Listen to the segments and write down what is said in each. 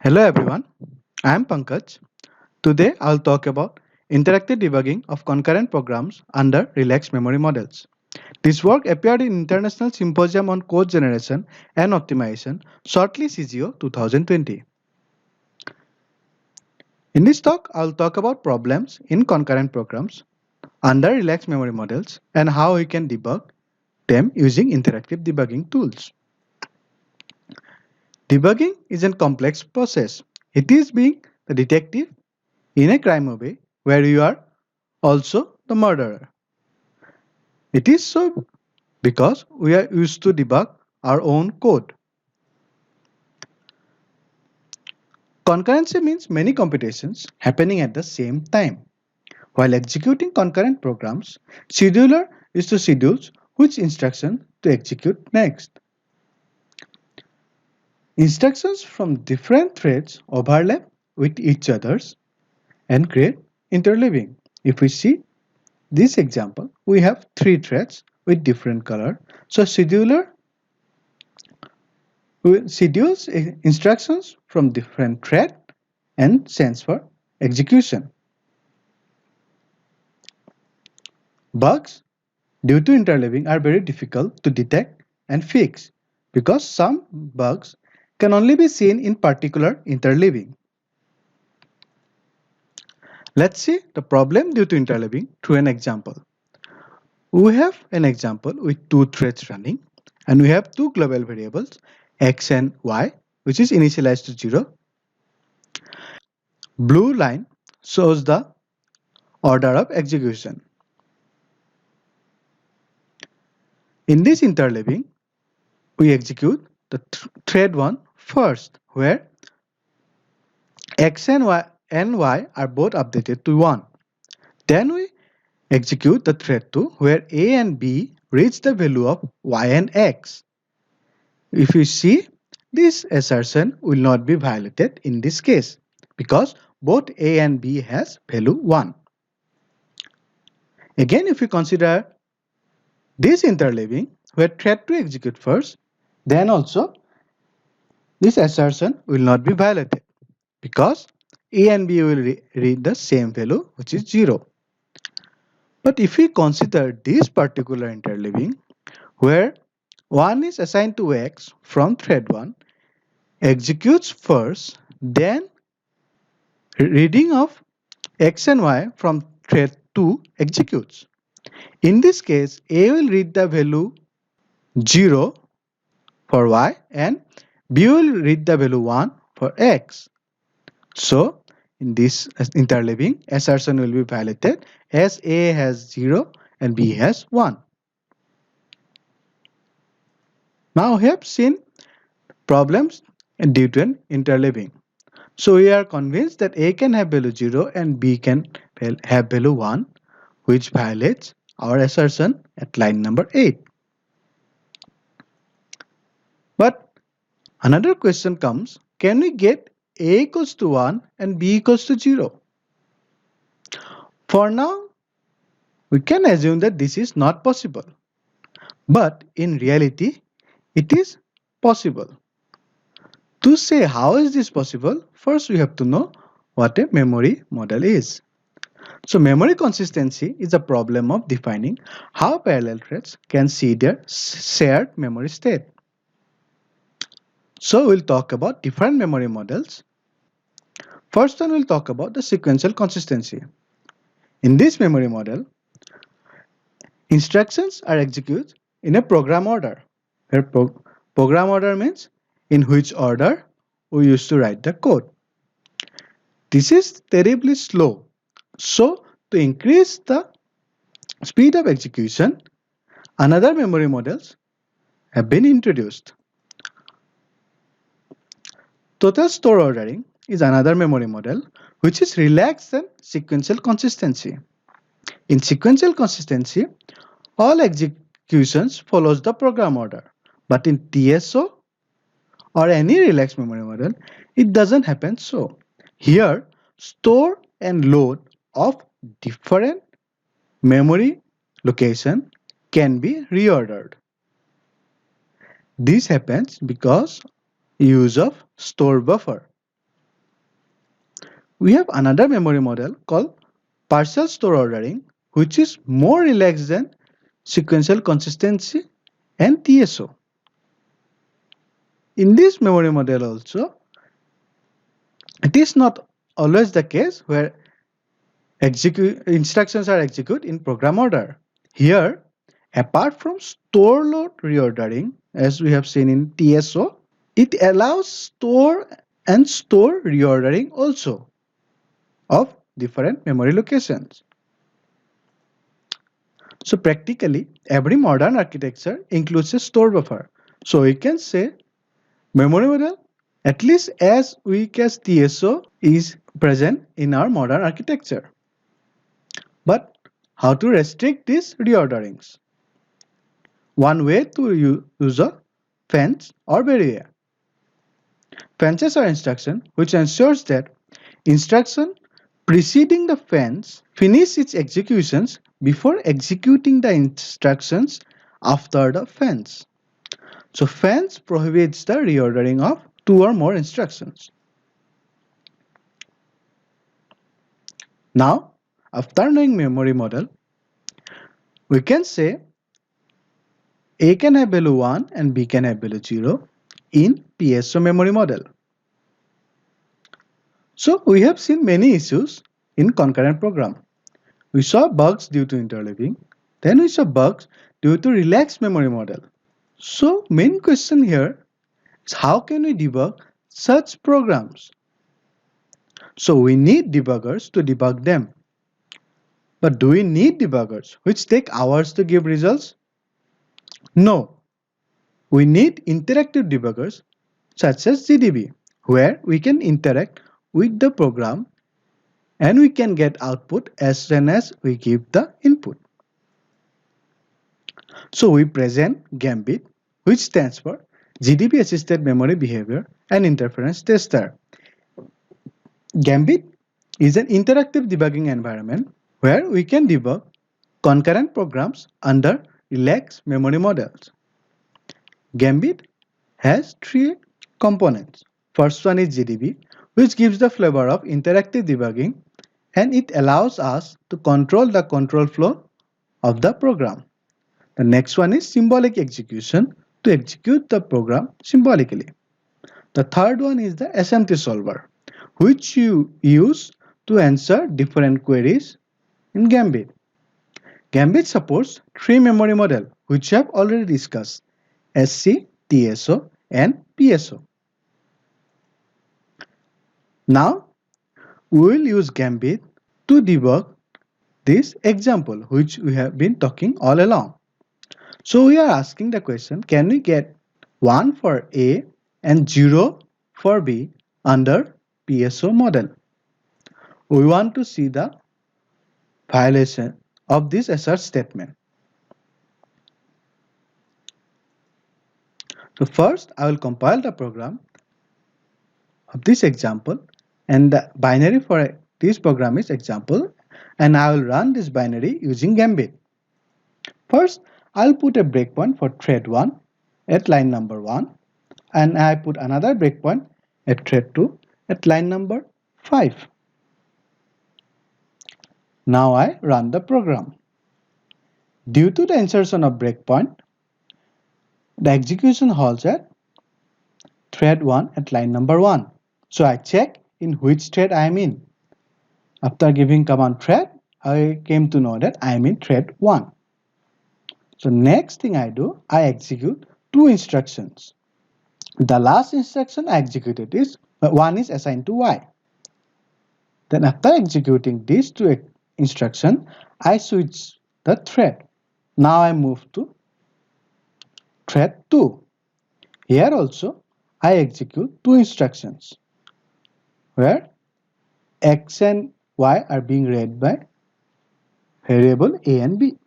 Hello everyone, I am Pankaj. Today I'll talk about interactive debugging of concurrent programs under relaxed memory models. This work appeared in International Symposium on Code Generation and Optimization, shortly CGO 2020. In this talk, I'll talk about problems in concurrent programs under relaxed memory models and how we can debug them using interactive debugging tools. Debugging is a complex process. It is being the detective in a crime movie where you are also the murderer. It is so because we are used to debug our own code. Concurrency means many computations happening at the same time. While executing concurrent programs, scheduler is to schedule which instruction to execute next. Instructions from different threads overlap with each others and create interleaving. If we see this example, we have three threads with different color. So scheduler schedules instructions from different thread and sends for execution. Bugs due to interleaving are very difficult to detect and fix because some bugs can only be seen in particular interleaving. Let's see the problem due to interleaving through an example. We have an example with two threads running and we have two global variables x and y, which is initialized to 0. Blue line shows the order of execution. In this interleaving, we execute the thread 1 first, where x and y are both updated to 1. Then we execute the thread 2, where a and b reach the value of y and x. If you see, this assertion will not be violated in this case because both a and b has value 1. Again, if you consider this interleaving where thread 2 execute first, then also this assertion will not be violated because a and b will read the same value, which is 0. But if we consider this particular interleaving where 1 is assigned to x from thread 1, executes first, then reading of x and y from thread 2 executes. In this case, a will read the value 0 for y and b will read the value 1 for x. So, in this interleaving, assertion will be violated as a has 0 and b has 1. Now, we have seen problems due to an interleaving. So, we are convinced that a can have value 0 and b can have value 1, which violates our assertion at line number 8. But another question comes, can we get a equals to 1 and b equals to 0? For now, we can assume that this is not possible. But in reality, it is possible. To say how is this possible, first we have to know what a memory model is. So memory consistency is a problem of defining how parallel threads can see their shared memory state. So we'll talk about different memory models. First one, we'll talk about the sequential consistency. In this memory model, instructions are executed in a program order, where program order means in which order we used to write the code. This is terribly slow. So to increase the speed of execution, another memory models have been introduced. Total store ordering is another memory model which is relaxed and sequential consistency. In sequential consistency, all executions follows the program order. But in TSO or any relaxed memory model, it doesn't happen so. Here, store and load of different memory location can be reordered. This happens because use of store buffer. We have another memory model called partial store ordering, which is more relaxed than sequential consistency and TSO. In this memory model also, it is not always the case where instructions are executed in program order. Here, apart from store load reordering, as we have seen in TSO, it allows store and store reordering also of different memory locations. So practically, every modern architecture includes a store buffer. So we can say memory model at least as weak as TSO is present in our modern architecture. But how to restrict these reorderings? One way to use a fence or barrier. Fences are instruction which ensures that instruction preceding the fence finish its executions before executing the instructions after the fence. So fence prohibits the reordering of two or more instructions. Now, after knowing memory model, we can say A can have value 1 and B can have value 0 in PSO memory model. So we have seen many issues in concurrent program. We saw bugs due to interleaving, then we saw bugs due to relaxed memory model. So main question here is how can we debug such programs? So we need debuggers to debug them. But do we need debuggers which take hours to give results? No. We need interactive debuggers such as GDB, where we can interact with the program and we can get output as soon as we give the input. So we present Gambit, which stands for GDB Assisted Memory Behavior and Interference Tester. Gambit is an interactive debugging environment where we can debug concurrent programs under relaxed memory models. Gambit has three components. First one is GDB, which gives the flavor of interactive debugging, and it allows us to control the control flow of the program. The next one is symbolic execution to execute the program symbolically. The third one is the SMT solver, which you use to answer different queries in Gambit. Gambit supports three memory models, which we have already discussed: SC, TSO, and PSO. Now, we will use Gambit to debug this example, which we have been talking all along. So we are asking the question, can we get 1 for A and 0 for B under PSO model? We want to see the violation of this assert statement. So first, I will compile the program of this example, and the binary for this program is example, and I will run this binary using Gambit. First, I'll put a breakpoint for thread 1 at line number 1, and I put another breakpoint at thread 2 at line number 5. Now I run the program. Due to the insertion of breakpoint, the execution halts at thread 1 at line number 1. So I check in which thread I am in. After giving command thread, I came to know that I am in thread 1. So next thing I do, I execute two instructions. The last instruction I executed is 1 is assigned to Y. Then after executing these two instructions, I switch the thread. Now I move to thread 2. Here also I execute two instructions where X and Y are being read by variable A and B.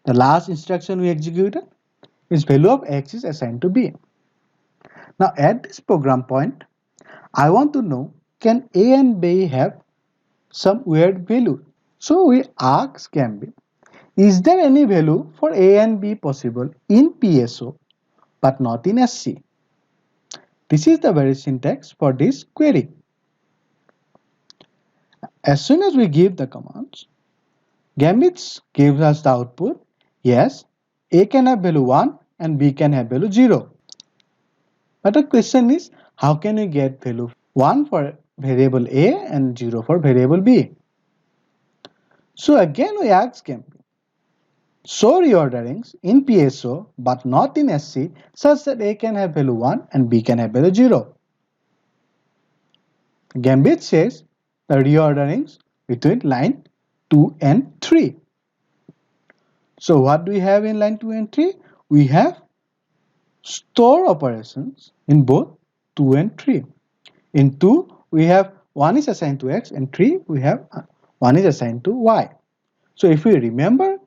The last instruction we executed is value of X is assigned to B. Now at this program point, I want to know, can A and B have some weird value? So we ask Gambit, is there any value for A and B possible in PSO but not in SC? This is the very syntax for this query. As soon as we give the commands, Gambit gives us the output, yes, A can have value 1 and B can have value 0. But the question is, how can we get value 1 for variable A and 0 for variable B? So again we ask Gambit, show reorderings in PSO but not in SC such that A can have value 1 and B can have value 0. Gambit says the reorderings between line 2 and 3. So what do we have in line 2 and 3? We have store operations in both 2 and 3. In 2, we have 1 is assigned to x, and 3 we have 1 is assigned to y. So if we remember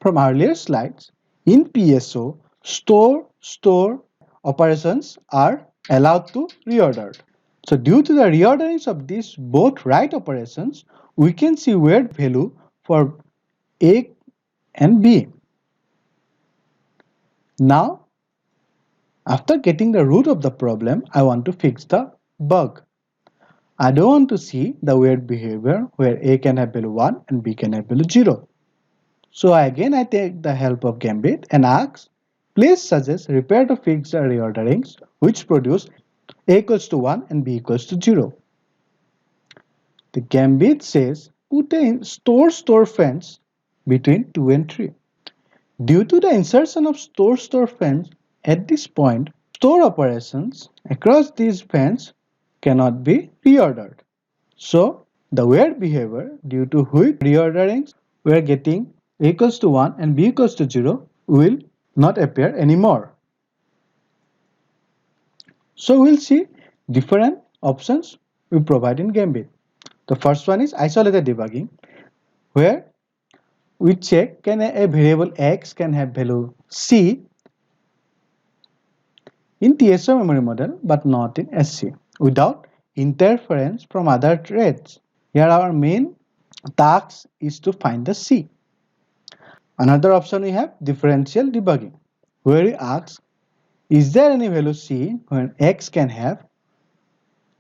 from earlier slides, in PSO, store operations are allowed to reorder. So due to the reorderings of these both write operations, we can see where value for A and B. Now, after getting the root of the problem, I want to fix the bug. I don't want to see the weird behavior where A can have value 1 and B can have value 0. So again I take the help of Gambit and ask, please suggest repair to fix the reorderings which produce A equals to 1 and B equals to 0. The Gambit says put a store fence between 2 and 3. Due to the insertion of store fence at this point, store operations across these fence cannot be reordered. So the weird behavior due to which reorderings we are getting A equals to 1 and B equals to 0 will not appear anymore. So we'll see different options we provide in Gambit. The first one is isolated debugging, where we check can a variable x can have value c in TSO memory model but not in SC without interference from other threads. Here our main task is to find the C. Another option we have differential debugging, where we ask, is there any value C when X can have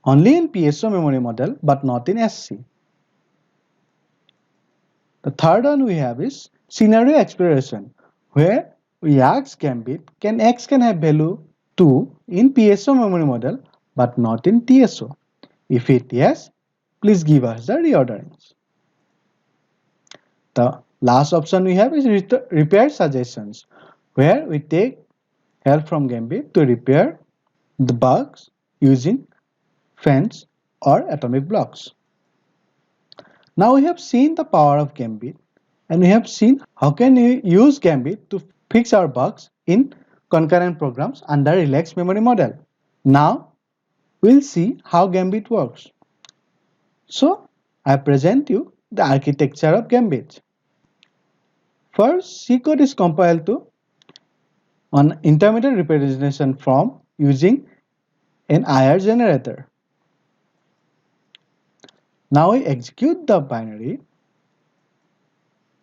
only in PSO memory model but not in SC? The third one we have is scenario exploration, where we ask Gambit, can X can have value 2 in PSO memory model but not in TSO? If it yes, please give us the reorderings. The last option we have is repair suggestions, where we take help from Gambit to repair the bugs using fence or atomic blocks. Now we have seen the power of Gambit and we have seen how can we use Gambit to fix our bugs in concurrent programs under relaxed memory model. Now we'll see how Gambit works. So I present you the architecture of Gambit. First, C code is compiled to an intermediate representation form using an IR generator. Now we execute the binary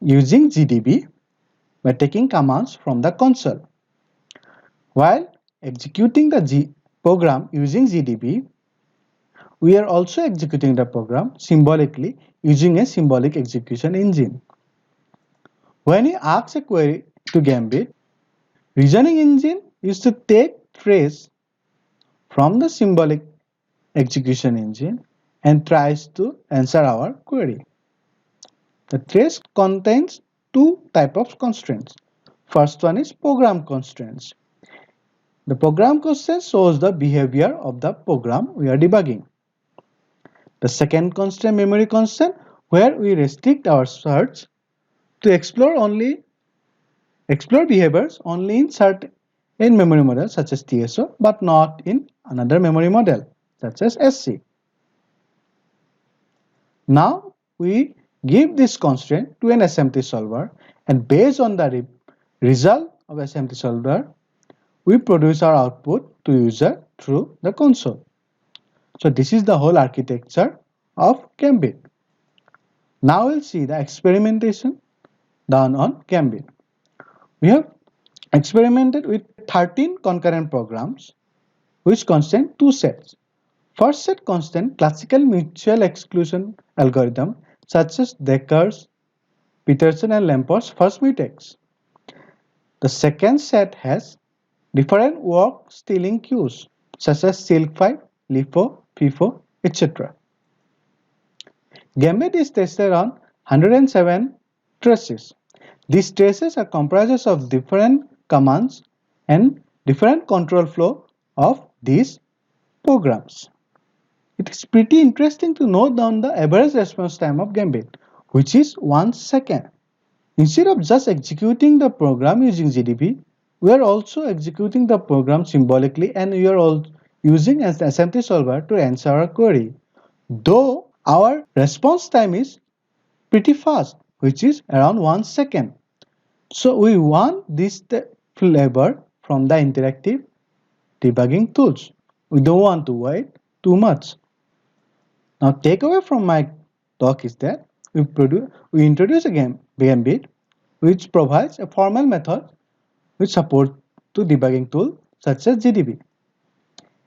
using GDB by taking commands from the console. While executing the program using GDB, we are also executing the program symbolically using a symbolic execution engine. When you ask a query to Gambit, reasoning engine is to take trace from the symbolic execution engine and tries to answer our query. The trace contains two types of constraints. First one is program constraints. The program constraint shows the behavior of the program we are debugging. The second constraint, memory constraint, where we restrict our search to explore behaviors only in certain memory models such as TSO, but not in another memory model such as SC. Now we give this constraint to an SMT solver, and based on the result of SMT solver, we produce our output to user through the console. So this is the whole architecture of Gambit. Now we'll see the experimentation done on Gambit. We have experimented with 13 concurrent programs which consist two sets. First set constant classical mutual exclusion algorithm such as Dekker's, Peterson and Lamport's first mutex. The second set has different work stealing queues such as Silk5, LIFO, FIFO, etc. Gambit is tested on 107 traces. These traces are comprised of different commands and different control flow of these programs. It is pretty interesting to note down the average response time of Gambit, which is 1 second. Instead of just executing the program using GDB, we are also executing the program symbolically and we are all using an assembly solver to answer our query. Though our response time is pretty fast, which is around 1 second. So we want this flavor from the interactive debugging tools. We don't want to wait too much. Now takeaway from my talk is that we introduce a Gambit which provides a formal method with support to debugging tool such as GDB.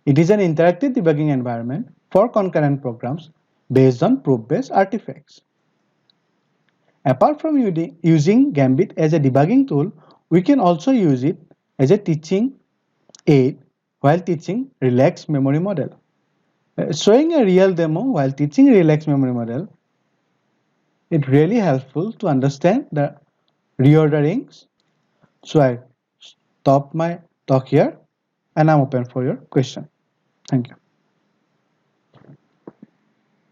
It is an interactive debugging environment for concurrent programs based on proof-based artifacts. Apart from using Gambit as a debugging tool, we can also use it as a teaching aid while teaching relaxed memory model. Showing a real demo while teaching relaxed memory model, it's really helpful to understand the reorderings. So I stop my talk here and I'm open for your question. Thank you.